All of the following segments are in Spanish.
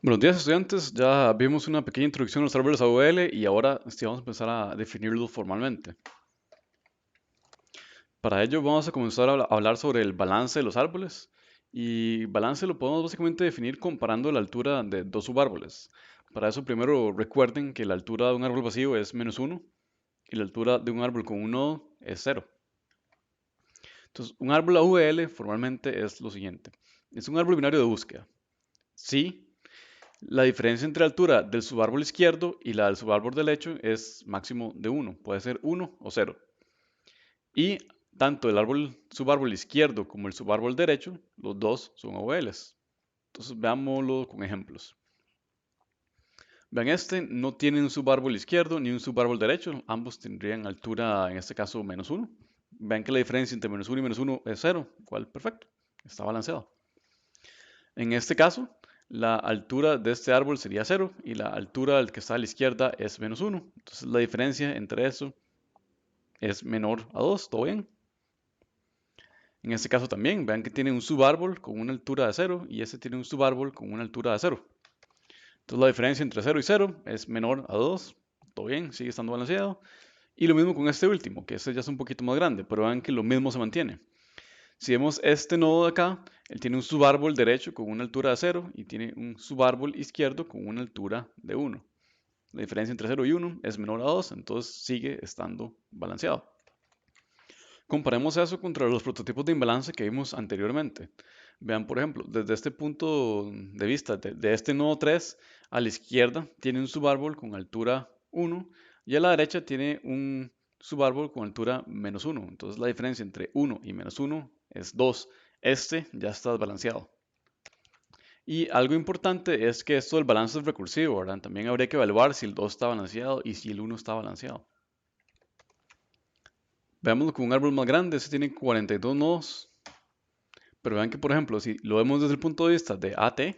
Buenos días, estudiantes. Ya vimos una pequeña introducción a los árboles AVL y ahora sí vamos a empezar a definirlos formalmente. Para ello vamos a comenzar a hablar sobre el balance de los árboles, y balance lo podemos básicamente definir comparando la altura de dos subárboles. Para eso primero recuerden que la altura de un árbol vacío es -1 y la altura de un árbol con un nodo es 0. Entonces, un árbol AVL formalmente es lo siguiente. Es un árbol binario de búsqueda. Si la diferencia entre la altura del subárbol izquierdo y la del subárbol derecho es máximo de 1, puede ser 1 o 0. Y tanto el subárbol izquierdo como el subárbol derecho, los dos son OVLs. Entonces veámoslo con ejemplos. Vean, este no tiene un subárbol izquierdo ni un subárbol derecho, ambos tendrían altura, en este caso, -1. Vean que la diferencia entre -1 y -1 es 0, cual perfecto, está balanceado. En este caso, la altura de este árbol sería 0 y la altura del que está a la izquierda es -1. Entonces la diferencia entre eso es menor a 2, ¿todo bien? En este caso también, vean que tiene un subárbol con una altura de 0 y este tiene un subárbol con una altura de 0. Entonces la diferencia entre 0 y 0 es menor a 2, todo bien, sigue estando balanceado. Y lo mismo con este último, que este ya es un poquito más grande, pero vean que lo mismo se mantiene. Si vemos este nodo de acá, él tiene un subárbol derecho con una altura de 0 y tiene un subárbol izquierdo con una altura de 1. La diferencia entre 0 y 1 es menor a 2, entonces sigue estando balanceado. Comparemos eso contra los prototipos de imbalance que vimos anteriormente. Vean, por ejemplo, desde este punto de vista de este nodo 3, a la izquierda tiene un subárbol con altura 1 y a la derecha tiene un subárbol con altura -1. Entonces la diferencia entre 1 y -1 es 2. Este ya está desbalanceado. Y algo importante es que esto del balance es recursivo, ¿verdad? También habría que evaluar si el 2 está balanceado y si el 1 está balanceado. Veámoslo con un árbol más grande, este tiene 42 nodos. Pero vean que, por ejemplo, si lo vemos desde el punto de vista de AT,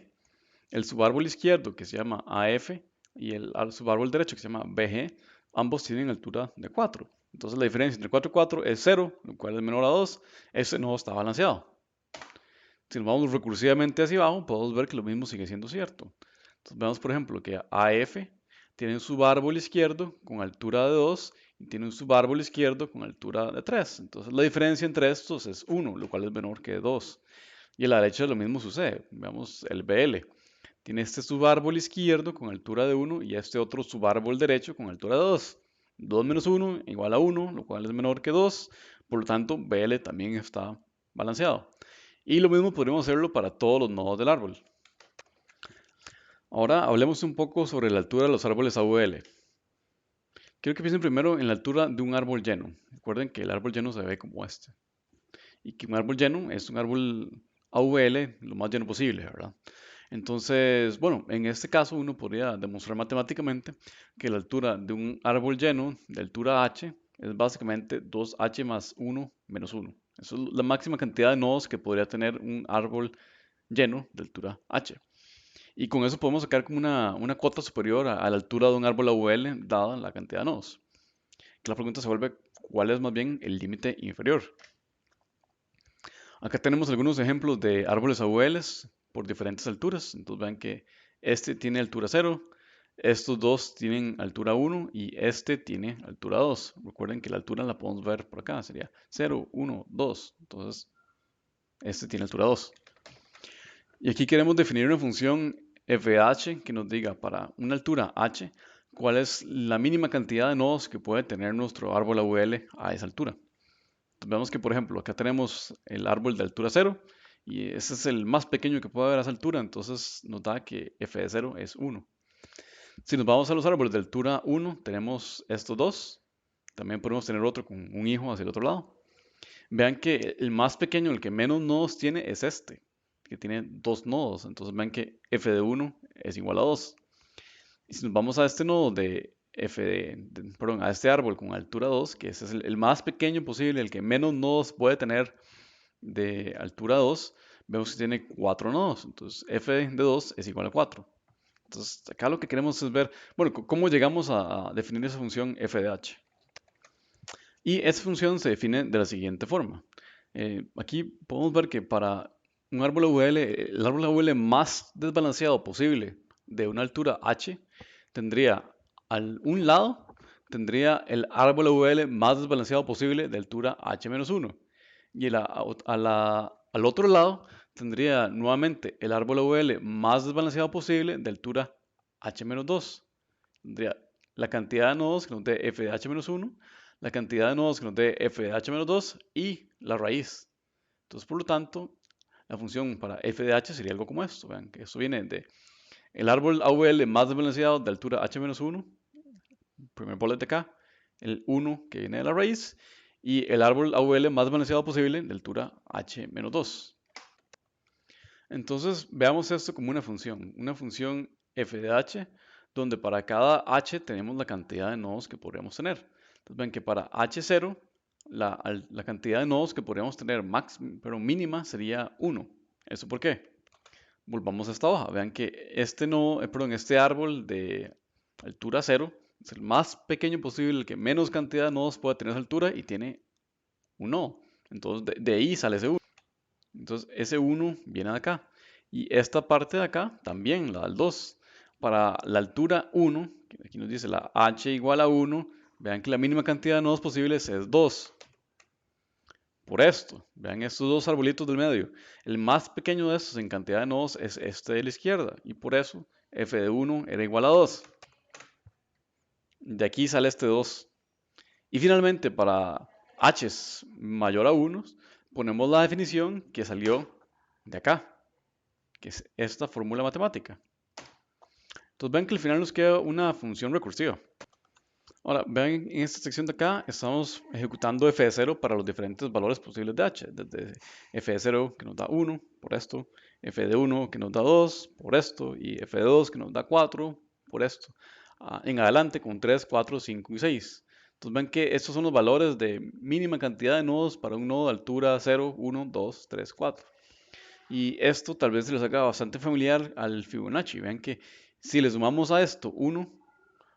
el subárbol izquierdo que se llama AF y el subárbol derecho que se llama BG, ambos tienen altura de 4. Entonces la diferencia entre 4 y 4 es 0, lo cual es menor a 2. Ese nodo está balanceado. Si nos vamos recursivamente hacia abajo, podemos ver que lo mismo sigue siendo cierto. Entonces vemos, por ejemplo, que AF tiene un subárbol izquierdo con altura de 2 y tiene un subárbol izquierdo con altura de 3. Entonces la diferencia entre estos es 1, lo cual es menor que 2. Y a la derecha lo mismo sucede. Veamos el BL. Tiene este subárbol izquierdo con altura de 1 y este otro subárbol derecho con altura de 2. 2 menos 1 igual a 1, lo cual es menor que 2. Por lo tanto, BL también está balanceado. Y lo mismo podríamos hacerlo para todos los nodos del árbol. Ahora hablemos un poco sobre la altura de los árboles AVL. Quiero que piensen primero en la altura de un árbol lleno. Recuerden que el árbol lleno se ve como este. Y que un árbol lleno es un árbol AVL lo más lleno posible, ¿verdad? Entonces, bueno, en este caso uno podría demostrar matemáticamente que la altura de un árbol lleno de altura h es básicamente 2h más 1 menos 1. Eso es la máxima cantidad de nodos que podría tener un árbol lleno de altura h. Y con eso podemos sacar como una cuota superior a la altura de un árbol AVL dada la cantidad de nodos. Que la pregunta se vuelve, ¿cuál es más bien el límite inferior? Acá tenemos algunos ejemplos de árboles AVLs por diferentes alturas. Entonces vean que este tiene altura 0, estos dos tienen altura 1 y este tiene altura 2. Recuerden que la altura la podemos ver por acá, sería 0, 1, 2. Entonces este tiene altura 2. Y aquí queremos definir una función f de h que nos diga para una altura h cuál es la mínima cantidad de nodos que puede tener nuestro árbol AVL a esa altura. Vemos que, por ejemplo, acá tenemos el árbol de altura 0 y ese es el más pequeño que puede haber a esa altura, entonces nos da que f de 0 es 1. Si nos vamos a los árboles de altura 1, tenemos estos dos. También podemos tener otro con un hijo hacia el otro lado. Vean que el más pequeño, el que menos nodos tiene, es este, que tiene 2 nodos. Entonces vean que f de 1 es igual a 2. Y si nos vamos a este nodo de perdón, a este árbol con altura 2, que ese es el más pequeño posible, el que menos nodos puede tener de altura 2, vemos que tiene 4 nodos. Entonces f de 2 es igual a 4. Entonces acá lo que queremos es ver, bueno, cómo llegamos a definir esa función f de h. Y esa función se define de la siguiente forma. Aquí podemos ver que para un árbol AVL, el árbol AVL más desbalanceado posible de una altura h tendría un lado tendría el árbol AVL más desbalanceado posible de altura h-1 y al otro lado tendría nuevamente el árbol AVL más desbalanceado posible de altura h-2. Tendría la cantidad de nodos que nos dé f de h-1, la cantidad de nodos que nos dé f de h-2 y la raíz. Entonces, por lo tanto, la función para f de h sería algo como esto. Vean que esto viene de el árbol AVL más desbalanceado de altura h-1, primer bullet de acá, el 1 que viene de la raíz, y el árbol AVL más balanceado posible de altura h-2. Entonces veamos esto como una función f de h, donde para cada h tenemos la cantidad de nodos que podríamos tener. Entonces ven que para h0 la cantidad de nodos que podríamos tener pero mínima sería 1. ¿Eso por qué? Volvamos a esta hoja. Vean que este árbol de altura 0 es el más pequeño posible, el que menos cantidad de nodos puede tener esa altura y tiene un nodo. Entonces de ahí sale ese 1. Entonces ese 1 viene de acá. Y esta parte de acá también, la del 2. Para la altura 1, aquí nos dice la h igual a 1, vean que la mínima cantidad de nodos posibles es 2. Por esto, vean estos dos arbolitos del medio. El más pequeño de estos en cantidad de nodos es este de la izquierda. Y por eso f de 1 era igual a 2. De aquí sale este 2. Y finalmente, para h mayor a 1, ponemos la definición que salió de acá, que es esta fórmula matemática. Entonces ven que al final nos queda una función recursiva. Ahora, vean en esta sección de acá, estamos ejecutando f de 0 para los diferentes valores posibles de h. Desde f de 0 que nos da 1 por esto, f de 1 que nos da 2 por esto, y f de 2 que nos da 4 por esto. En adelante con 3, 4, 5 y 6. Entonces ven que estos son los valores de mínima cantidad de nodos para un nodo de altura 0, 1, 2, 3, 4. Y esto tal vez se les haga bastante familiar al Fibonacci. Vean que si le sumamos a esto 1,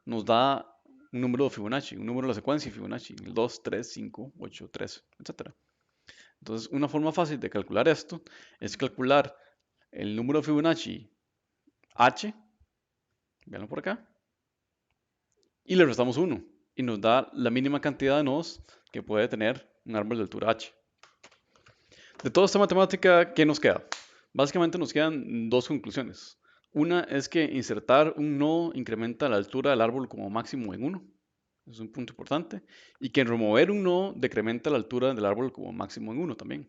nos da un número de Fibonacci, un número de la secuencia de Fibonacci, el 2, 3, 5, 8, 3, etc. Entonces, una forma fácil de calcular esto es calcular el número de Fibonacci h, veanlo por acá, y le restamos 1, y nos da la mínima cantidad de nodos que puede tener un árbol de altura h. De toda esta matemática, ¿qué nos queda? Básicamente nos quedan dos conclusiones. Una es que insertar un nodo incrementa la altura del árbol como máximo en 1. Es un punto importante. Y que remover un nodo decrementa la altura del árbol como máximo en 1 también.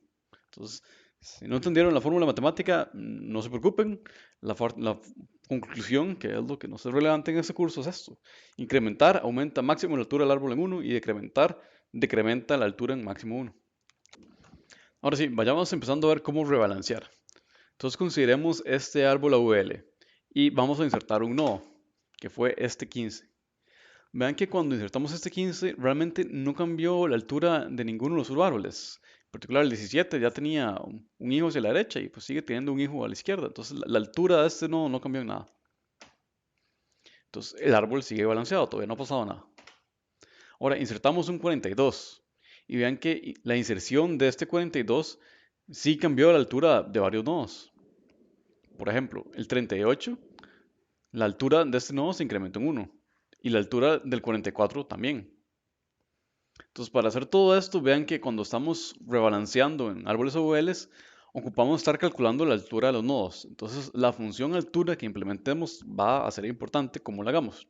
Entonces, si no entendieron la fórmula matemática, no se preocupen. La conclusión, que es lo que nos es relevante en este curso, es esto. Incrementar aumenta máximo la altura del árbol en 1 y decrementar decrementa la altura en máximo 1. Ahora sí, vayamos empezando a ver cómo rebalancear. Entonces consideremos este árbol AVL y vamos a insertar un nodo, que fue este 15. Vean que cuando insertamos este 15, realmente no cambió la altura de ninguno de los subárboles. En particular, el 17 ya tenía un hijo hacia la derecha y pues sigue teniendo un hijo a la izquierda. Entonces, la altura de este nodo no cambió en nada. Entonces, el árbol sigue balanceado, todavía no ha pasado nada. Ahora, insertamos un 42. Y vean que la inserción de este 42 sí cambió la altura de varios nodos. Por ejemplo, el 38, la altura de este nodo se incrementó en 1 y la altura del 44 también. Entonces, para hacer todo esto, vean que cuando estamos rebalanceando en árboles AVLs, ocupamos estar calculando la altura de los nodos. Entonces, la función altura que implementemos va a ser importante cómo la hagamos.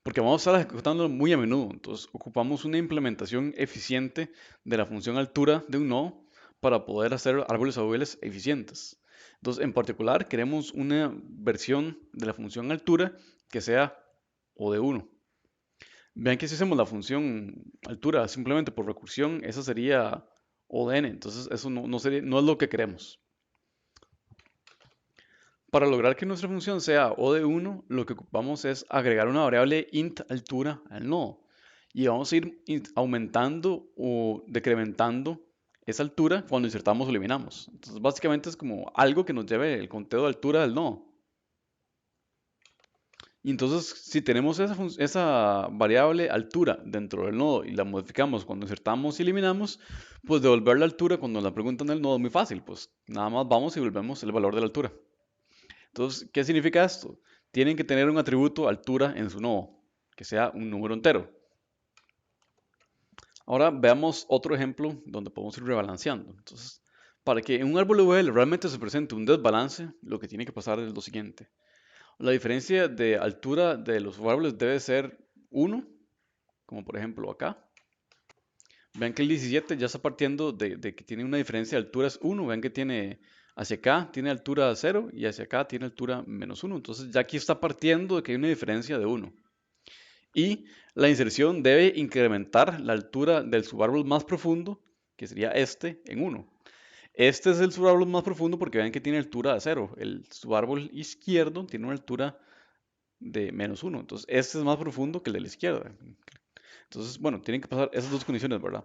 Porque vamos a estar ejecutando muy a menudo. Entonces, ocupamos una implementación eficiente de la función altura de un nodo para poder hacer árboles AVLs eficientes. Entonces, en particular, queremos una versión de la función altura que sea O de 1. Vean que si hacemos la función altura simplemente por recursión, esa sería O de n. Entonces, eso no es lo que queremos. Para lograr que nuestra función sea O de 1, lo que ocupamos es agregar una variable int altura al nodo. Y vamos a ir aumentando o decrementando esa altura cuando insertamos o eliminamos. Entonces, básicamente es como algo que nos lleve el conteo de altura del nodo. Y entonces, si tenemos esa variable altura dentro del nodo y la modificamos cuando insertamos y eliminamos, pues devolver la altura cuando nos la preguntan del nodo es muy fácil. Pues nada más vamos y volvemos el valor de la altura. Entonces, ¿qué significa esto? Tienen que tener un atributo altura en su nodo, que sea un número entero. Ahora veamos otro ejemplo donde podemos ir rebalanceando. Entonces, para que en un árbol VL realmente se presente un desbalance, lo que tiene que pasar es lo siguiente. La diferencia de altura de los árboles debe ser 1, como por ejemplo acá. Vean que el 17 ya está partiendo de que tiene una diferencia de alturas 1. Vean que tiene hacia acá tiene altura 0 y hacia acá tiene altura -1. Entonces ya aquí está partiendo de que hay una diferencia de 1. Y la inserción debe incrementar la altura del subárbol más profundo, que sería este, en 1. Este es el subárbol más profundo porque vean que tiene altura de 0. El subárbol izquierdo tiene una altura de -1. Entonces este es más profundo que el de la izquierda. Entonces, bueno, tienen que pasar esas dos condiciones, ¿verdad?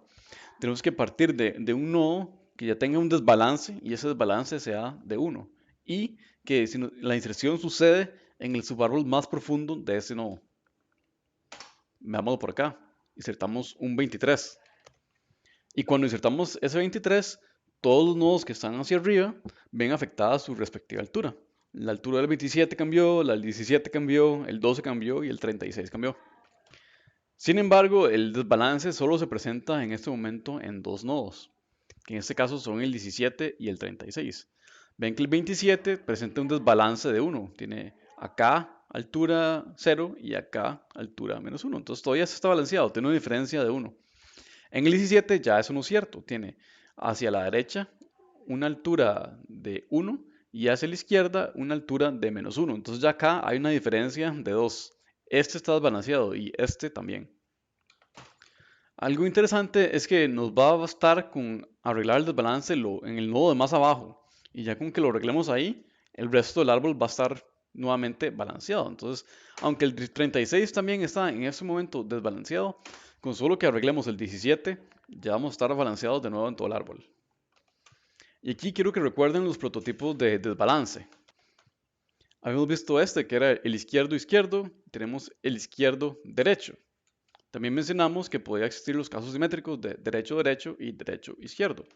Tenemos que partir de un nodo que ya tenga un desbalance y ese desbalance sea de 1. Y que si la inserción sucede en el subárbol más profundo de ese nodo. Veámoslo por acá. Insertamos un 23. Y cuando insertamos ese 23, todos los nodos que están hacia arriba ven afectada su respectiva altura. La altura del 27 cambió, la del 17 cambió, el 12 cambió y el 36 cambió. Sin embargo, el desbalance solo se presenta en este momento en dos nodos, que en este caso son el 17 y el 36. Ven que el 27 presenta un desbalance de 1. Tiene acá altura 0 y acá altura -1. Entonces todavía se está balanceado, tiene una diferencia de 1. En el 17 ya eso no es cierto. Tiene hacia la derecha una altura de 1 y hacia la izquierda una altura de -1. Entonces ya acá hay una diferencia de 2. Este está desbalanceado y este también. Algo interesante es que nos va a bastar con arreglar el desbalance en el nodo de más abajo. Y ya con que lo arreglemos ahí, el resto del árbol va a estar nuevamente balanceado. Entonces, aunque el 36 también está en este momento desbalanceado, con solo que arreglemos el 17, ya vamos a estar balanceados de nuevo en todo el árbol. Y aquí quiero que recuerden los prototipos de desbalance. Habíamos visto este, que era el izquierdo-izquierdo, tenemos el izquierdo-derecho. También mencionamos que podía existir los casos simétricos de derecho-derecho y derecho-izquierdo.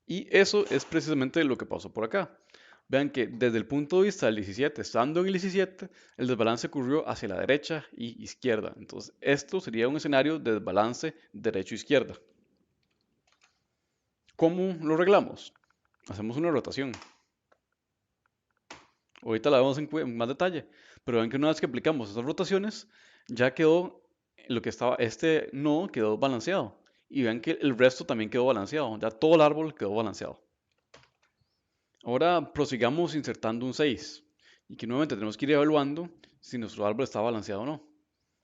Y eso es precisamente lo que pasó por acá. Vean que desde el punto de vista del 17, estando en el 17, el desbalance ocurrió hacia la derecha y izquierda. Entonces, esto sería un escenario de desbalance derecho-izquierda. ¿Cómo lo arreglamos? Hacemos una rotación. Ahorita la vemos en más detalle, pero ven que una vez que aplicamos esas rotaciones, ya quedó lo que estaba, este nodo quedó balanceado. Y ven que el resto también quedó balanceado, ya todo el árbol quedó balanceado. Ahora prosigamos insertando un 6. Y que nuevamente tenemos que ir evaluando si nuestro árbol está balanceado o no.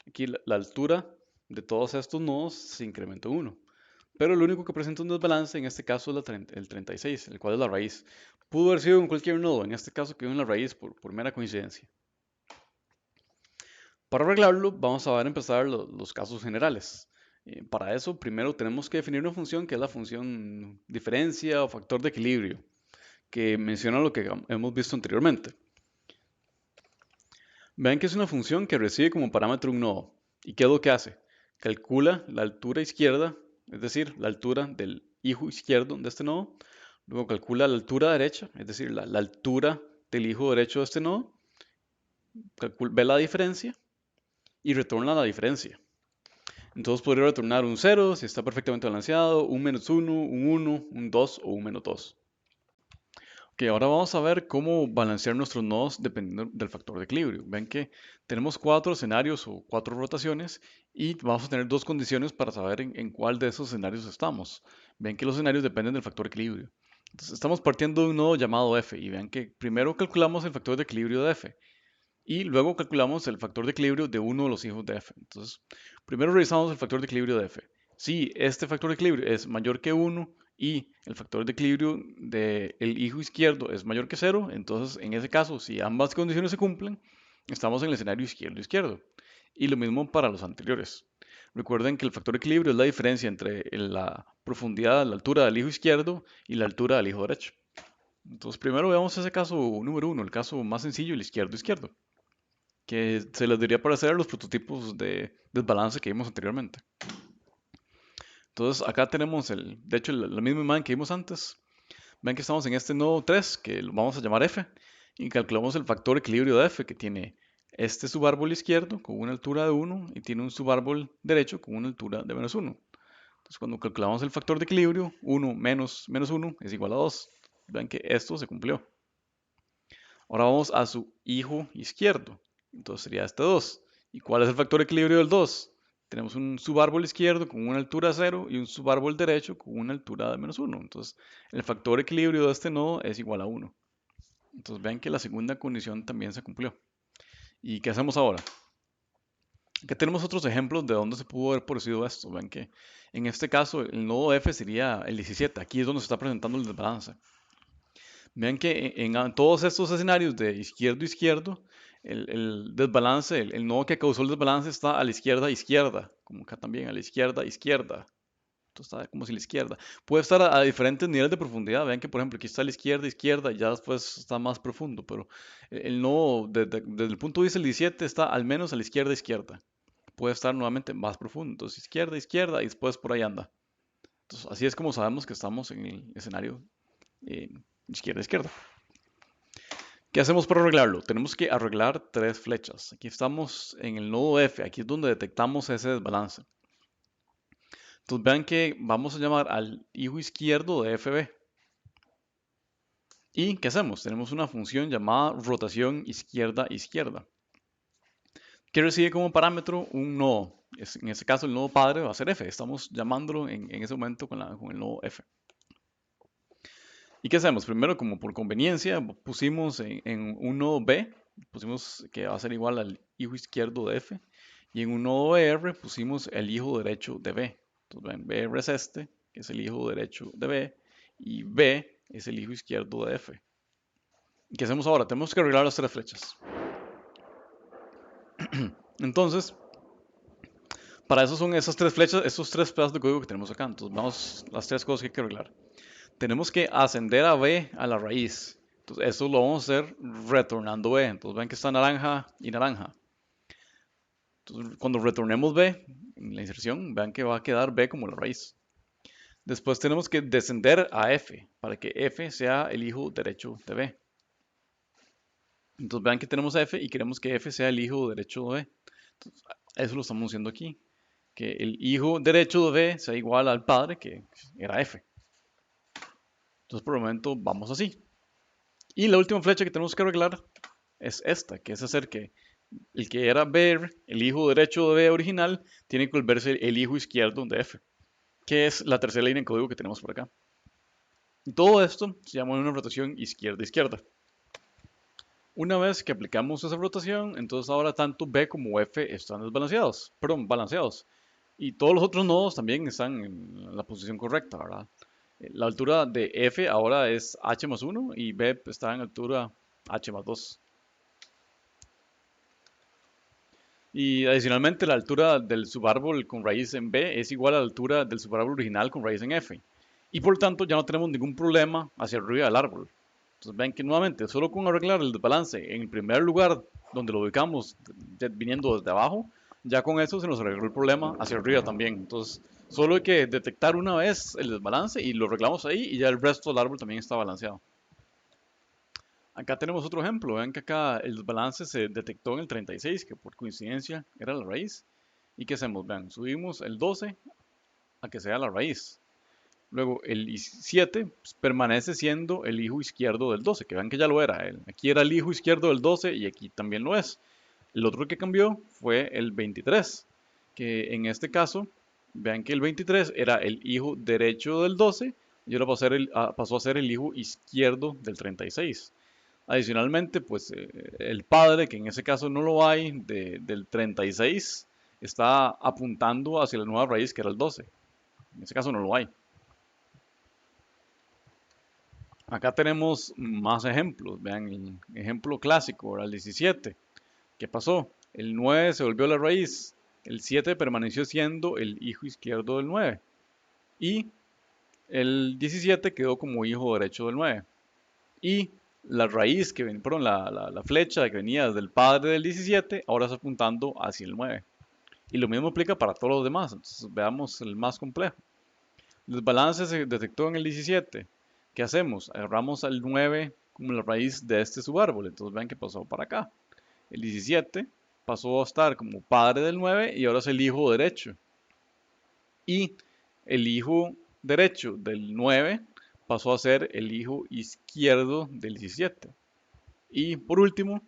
Aquí la altura de todos estos nodos se incrementó 1. Pero lo único que presenta un desbalance en este caso es el 36, el cual es la raíz. Pudo haber sido en cualquier nodo, en este caso quedó en la raíz por mera coincidencia. Para arreglarlo, vamos a ver empezar los casos generales. Para eso, primero tenemos que definir una función que es la función diferencia o factor de equilibrio, que menciona lo que hemos visto anteriormente. Vean que es una función que recibe como parámetro un nodo. ¿Y qué es lo que hace? Calcula la altura izquierda, es decir, la altura del hijo izquierdo de este nodo. Luego calcula la altura derecha, es decir, la altura del hijo derecho de este nodo. Ve la diferencia y retorna la diferencia. Entonces podría retornar un 0 si está perfectamente balanceado, un -1, un 1, un 2 o un -2. Ok, ahora vamos a ver cómo balancear nuestros nodos dependiendo del factor de equilibrio. Ven que tenemos 4 escenarios o 4 rotaciones y vamos a tener dos condiciones para saber en cuál de esos escenarios estamos. Ven que los escenarios dependen del factor de equilibrio. Entonces estamos partiendo de un nodo llamado f y ven que primero calculamos el factor de equilibrio de f y luego calculamos el factor de equilibrio de uno de los hijos de f. Entonces, primero revisamos el factor de equilibrio de f. Si este factor de equilibrio es mayor que 1 y el factor de equilibrio del hijo izquierdo es mayor que 0, entonces en ese caso, si ambas condiciones se cumplen, estamos en el escenario izquierdo-izquierdo. Y lo mismo para los anteriores. Recuerden que el factor de equilibrio es la diferencia entre la profundidad, la altura del hijo izquierdo y la altura del hijo derecho. Entonces primero veamos ese caso número 1, el caso más sencillo, el izquierdo-izquierdo, que se les debería parecer a los prototipos de desbalance que vimos anteriormente. Entonces acá tenemos de hecho la misma imagen que vimos antes. Ven que estamos en este nodo 3, que lo vamos a llamar F, Y calculamos el factor equilibrio de f, que tiene este subárbol izquierdo con una altura de 1 y tiene un subárbol derecho con una altura de -1. Entonces, cuando calculamos el factor de equilibrio, 1 menos -1 es igual a 2. Vean que esto se cumplió. Ahora vamos a su hijo izquierdo. Entonces sería este 2. ¿Y cuál es el factor de equilibrio del 2? Tenemos un subárbol izquierdo con una altura de 0 y un subárbol derecho con una altura de -1. Entonces, el factor de equilibrio de este nodo es igual a 1. Entonces, vean que la segunda condición también se cumplió. ¿Y qué hacemos ahora? Aquí tenemos otros ejemplos de dónde se pudo haber producido esto. Vean que en este caso el nodo F sería el 17. Aquí es donde se está presentando el desbalance. Vean que en todos estos escenarios de izquierdo-izquierdo, el desbalance, el nodo que causó el desbalance está a la izquierda-izquierda, como acá también, a la izquierda-izquierda. Esto está como si la izquierda. Puede estar a diferentes niveles de profundidad. Vean que, por ejemplo, aquí está a la izquierda, y ya después está más profundo, pero el nodo, desde el punto de vista del 17, está al menos a la izquierda-izquierda. Puede estar nuevamente más profundo. Entonces, izquierda, y después por ahí anda. Entonces, así es como sabemos que estamos en el escenario izquierda-izquierda. ¿Qué hacemos para arreglarlo? Tenemos que arreglar tres flechas. Aquí estamos en el nodo F, aquí es donde detectamos ese desbalance. Entonces vean que vamos a llamar al hijo izquierdo de FB. ¿Y qué hacemos? Tenemos una función llamada rotación izquierda-izquierda, que recibe como parámetro un nodo. En este caso el nodo padre va a ser F. Estamos llamándolo en ese momento con el nodo F. ¿Y qué hacemos? Primero, como por conveniencia, pusimos en un nodo B, pusimos que va a ser igual al hijo izquierdo de F, y en un nodo R pusimos el hijo derecho de B. Entonces, ven, BR es este, que es el hijo derecho de B, y B es el hijo izquierdo de F. ¿Y qué hacemos ahora? Tenemos que arreglar las tres flechas. Entonces, para eso son esas tres flechas, esos tres pedazos de código que tenemos acá. Entonces, vamos a las tres cosas que hay que arreglar. Tenemos que ascender a B a la raíz. Entonces, eso lo vamos a hacer retornando B. Entonces, ven que está naranja y naranja. Entonces, cuando retornemos B en la inserción, vean que va a quedar B como la raíz. Después tenemos que descender a F para que F sea el hijo derecho de B. Entonces, vean que tenemos F y queremos que F sea el hijo derecho de B. Entonces, eso lo estamos haciendo aquí. Que el hijo derecho de B sea igual al padre, que era F. Entonces, por el momento, vamos así. Y la última flecha que tenemos que arreglar es esta, que es hacer que el que era B, el hijo derecho de B original, tiene que volverse el hijo izquierdo de F, que es la tercera línea de código que tenemos por acá. Y todo esto se llama una rotación izquierda-izquierda. Una vez que aplicamos esa rotación, entonces ahora tanto B como F están balanceados. Y todos los otros nodos también están en la posición correcta, ¿verdad? La altura de F ahora es h más 1 y B está en altura h más 2. Y adicionalmente la altura del subárbol con raíz en B es igual a la altura del subárbol original con raíz en F. Y por lo tanto ya no tenemos ningún problema hacia arriba del árbol. Entonces ven que nuevamente, solo con arreglar el desbalance en el primer lugar donde lo ubicamos viniendo desde abajo, ya con eso se nos arregló el problema hacia arriba también. Entonces solo hay que detectar una vez el desbalance y lo arreglamos ahí y ya el resto del árbol también está balanceado. Acá tenemos otro ejemplo. Vean que acá el desbalance se detectó en el 36, que por coincidencia era la raíz. ¿Y qué hacemos? Vean, subimos el 12 a que sea la raíz. Luego el 7 pues, permanece siendo el hijo izquierdo del 12, que vean que ya lo era. Aquí era el hijo izquierdo del 12 y aquí también lo es. El otro que cambió fue el 23, que en este caso, vean que el 23 era el hijo derecho del 12 y ahora pasó a ser el hijo izquierdo del 36. Adicionalmente, pues el padre, que en ese caso no lo hay, del 36, está apuntando hacia la nueva raíz que era el 12. En ese caso no lo hay. Acá tenemos más ejemplos. Vean el ejemplo clásico, el 17. ¿Qué pasó? El 9 se volvió la raíz. El 7 permaneció siendo el hijo izquierdo del 9. Y el 17 quedó como hijo derecho del 9. Y la raíz que perdón, la flecha que venía desde el padre del 17, ahora está apuntando hacia el 9. Y lo mismo aplica para todos los demás. Entonces veamos el más complejo. El desbalance se detectó en el 17. ¿Qué hacemos? Agarramos al 9 como la raíz de este subárbol. Entonces vean que pasó para acá. El 17 pasó a estar como padre del 9 y ahora es el hijo derecho. Y el hijo derecho del 9 pasó a ser el hijo izquierdo del 17. Y por último,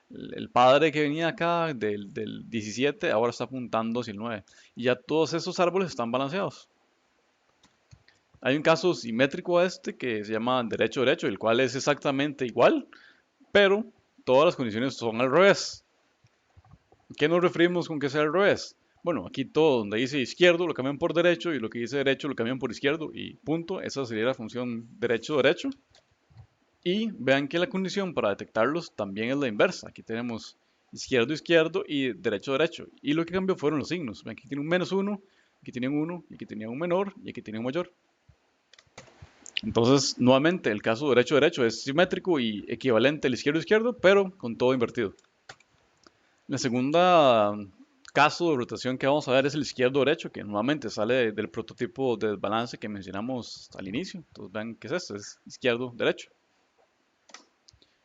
el padre que venía acá del 17 ahora está apuntando hacia el 9. Y ya todos esos árboles están balanceados. Hay un caso simétrico a este que se llama derecho-derecho, el cual es exactamente igual, pero todas las condiciones son al revés. ¿Qué nos referimos con que sea al revés? Bueno, aquí todo donde dice izquierdo lo cambian por derecho y lo que dice derecho lo cambian por izquierdo y punto. Esa sería la función derecho-derecho. Y vean que la condición para detectarlos también es la inversa. Aquí tenemos izquierdo-izquierdo y derecho-derecho. Y lo que cambió fueron los signos. Vean que aquí tiene un -1, aquí tiene un 1, y aquí tenía un menor y aquí tiene un mayor. Entonces, nuevamente, el caso derecho-derecho es simétrico y equivalente al izquierdo-izquierdo, pero con todo invertido. La segunda caso de rotación que vamos a ver es el izquierdo-derecho, que nuevamente sale del prototipo de desbalance que mencionamos al inicio. Entonces, vean qué es esto, es izquierdo-derecho.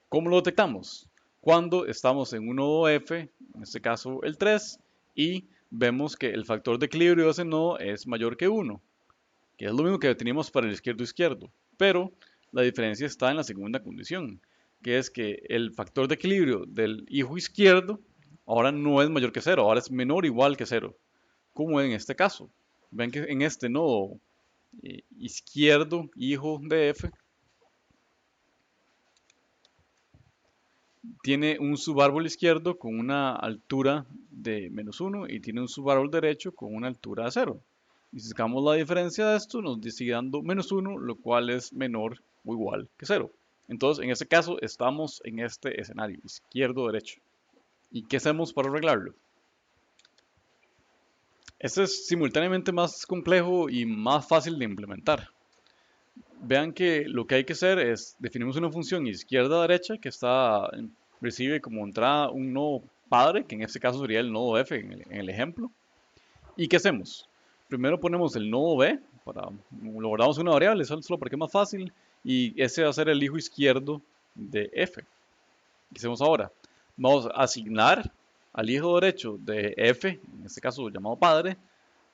¿Cómo lo detectamos? Cuando estamos en un nodo F, en este caso el 3, y vemos que el factor de equilibrio de ese nodo es mayor que 1, que es lo mismo que teníamos para el izquierdo-izquierdo, pero la diferencia está en la segunda condición, que es que el factor de equilibrio del hijo izquierdo ahora no es mayor que 0, ahora es menor o igual que 0, como en este caso. Ven que en este nodo izquierdo, hijo de F, tiene un subárbol izquierdo con una altura de -1 y tiene un subárbol derecho con una altura de 0. Y si sacamos la diferencia de esto, nos sigue dando -1, lo cual es menor o igual que 0. Entonces, en este caso, estamos en este escenario, izquierdo-derecho. ¿Y qué hacemos para arreglarlo? Este es simultáneamente más complejo y más fácil de implementar. Vean que lo que hay que hacer es, definimos una función izquierda-derecha que recibe como entrada un nodo padre, que en este caso sería el nodo F en el ejemplo. ¿Y qué hacemos? Primero ponemos el nodo B, lo guardamos en una variable, solo porque es más fácil, y ese va a ser el hijo izquierdo de F. ¿Qué hacemos ahora? Vamos a asignar al hijo derecho de F, en este caso llamado padre,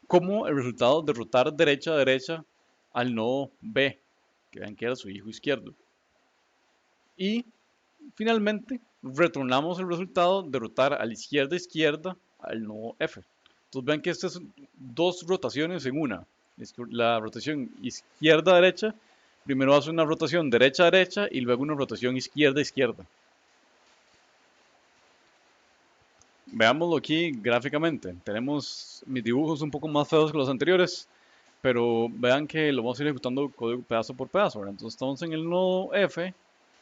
como el resultado de rotar derecha a derecha al nodo B, que vean que era su hijo izquierdo. Y finalmente retornamos el resultado de rotar a la izquierda izquierda al nodo F. Entonces vean que estas son dos rotaciones en una. La rotación izquierda-derecha, primero hace una rotación derecha-derecha y luego una rotación izquierda-izquierda. Veámoslo aquí gráficamente. Tenemos mis dibujos un poco más feos que los anteriores, pero vean que lo vamos a ir ejecutando código pedazo por pedazo. ¿Verdad? Entonces estamos en el nodo F,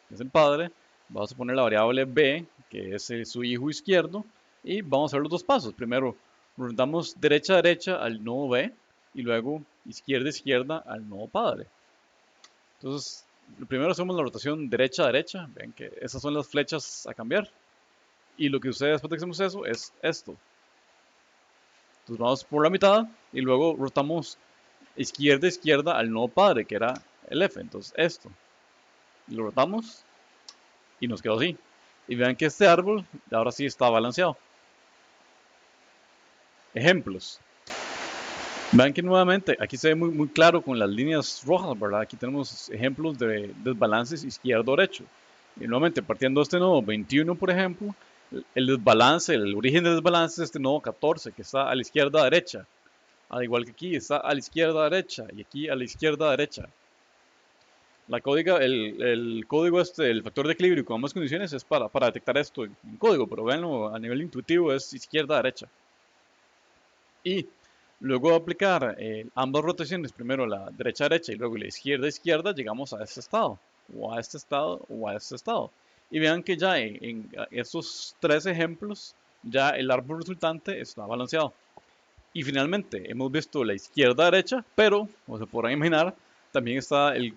que es el padre, vamos a poner la variable b, que es su hijo izquierdo, y vamos a hacer los dos pasos. Primero, damos derecha a derecha al nodo b, y luego izquierda a izquierda al nodo padre. Entonces, primero hacemos la rotación derecha a derecha, ven que esas son las flechas a cambiar, y lo que sucede después de que hacemos eso es esto. Entonces vamos por la mitad, y luego rotamos izquierda a izquierda al nodo padre, que era el f, entonces esto. Y lo rotamos, y nos quedó así. Y vean que este árbol ahora sí está balanceado. Ejemplos. Vean que nuevamente aquí se ve muy claro con las líneas rojas, ¿verdad? Aquí tenemos ejemplos de desbalances izquierdo-derecho. Y nuevamente partiendo de este nodo 21, por ejemplo, el desbalance, el origen del desbalance es este nodo 14 que está a la izquierda-derecha. Al igual que aquí está a la izquierda-derecha y aquí a la izquierda-derecha. El código el factor de equilibrio con ambas condiciones es para detectar esto en código, pero véanlo a nivel intuitivo es izquierda-derecha. Y luego de aplicar ambas rotaciones, primero la derecha-derecha y luego la izquierda-izquierda, llegamos a este estado, o a este estado, o a este estado. Y vean que ya en estos tres ejemplos, ya el árbol resultante está balanceado. Y finalmente hemos visto la izquierda-derecha, pero, como se podrán imaginar, también está el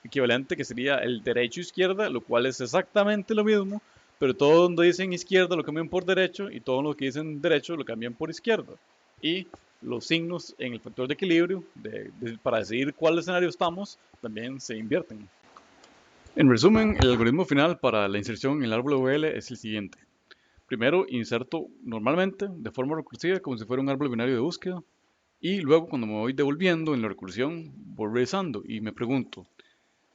equivalente que sería el derecho-izquierda, lo cual es exactamente lo mismo, pero todo donde dicen izquierda lo cambian por derecho y todo lo que dicen derecho lo cambian por izquierda. Y los signos en el factor de equilibrio para decidir cuál escenario estamos también se invierten. En resumen, el algoritmo final para la inserción en el árbol OVL es el siguiente. Primero, inserto normalmente, de forma recursiva, como si fuera un árbol binario de búsqueda. Y luego, cuando me voy devolviendo en la recursión, voy revisando y me pregunto,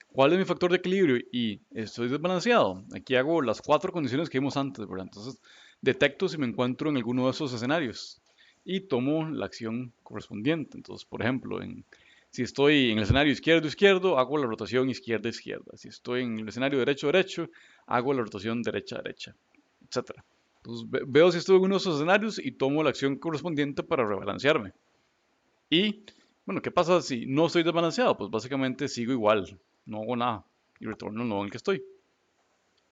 ¿cuál es mi factor de equilibrio? Y estoy desbalanceado. Aquí hago las cuatro condiciones que vimos antes, ¿verdad? Entonces, detecto si me encuentro en alguno de esos escenarios y tomo la acción correspondiente. Entonces, por ejemplo, si estoy en el escenario izquierdo-izquierdo, hago la rotación izquierda-izquierda. Si estoy en el escenario derecho-derecho, hago la rotación derecha-derecha, etcétera. Entonces, veo si estoy en uno de esos escenarios y tomo la acción correspondiente para rebalancearme. Y, bueno, ¿qué pasa si no estoy desbalanceado? Pues básicamente sigo igual, no hago nada y retorno al nodo en el que estoy.